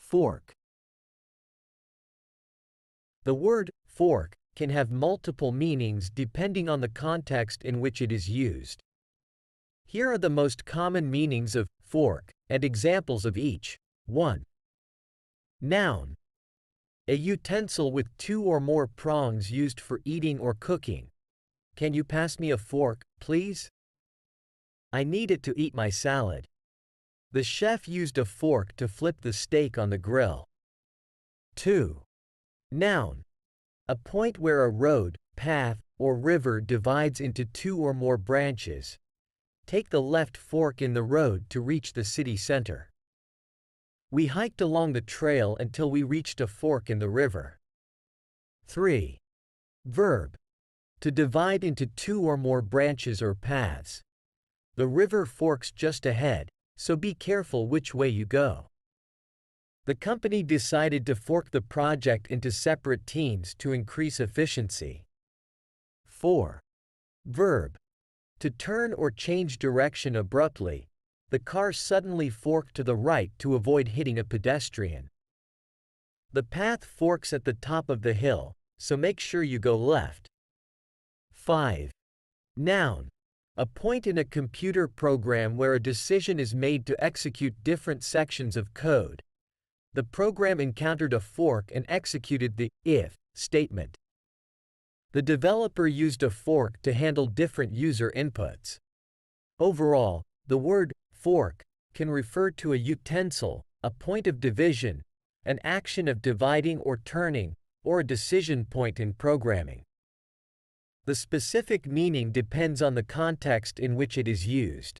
Fork. The word fork can have multiple meanings depending on the context in which it is used. Here are the most common meanings of fork and examples of each. 1. Noun. A utensil with 2 or more prongs used for eating or cooking. Can you pass me a fork, please? I need it to eat my salad. The chef used a fork to flip the steak on the grill. 2. Noun. A point where a road, path, or river divides into 2 or more branches. Take the left fork in the road to reach the city center. We hiked along the trail until we reached a fork in the river. 3. Verb. To divide into 2 or more branches or paths. The river forks just ahead, so be careful which way you go. The company decided to fork the project into separate teams to increase efficiency. 4. Verb. To turn or change direction abruptly. The car suddenly forked to the right to avoid hitting a pedestrian. The path forks at the top of the hill, so make sure you go left. 5. Noun. A point in a computer program where a decision is made to execute different sections of code. The program encountered a fork and executed the if statement. The developer used a fork to handle different user inputs. Overall, the word fork can refer to a utensil, a point of division, an action of dividing or turning, or a decision point in programming. The specific meaning depends on the context in which it is used.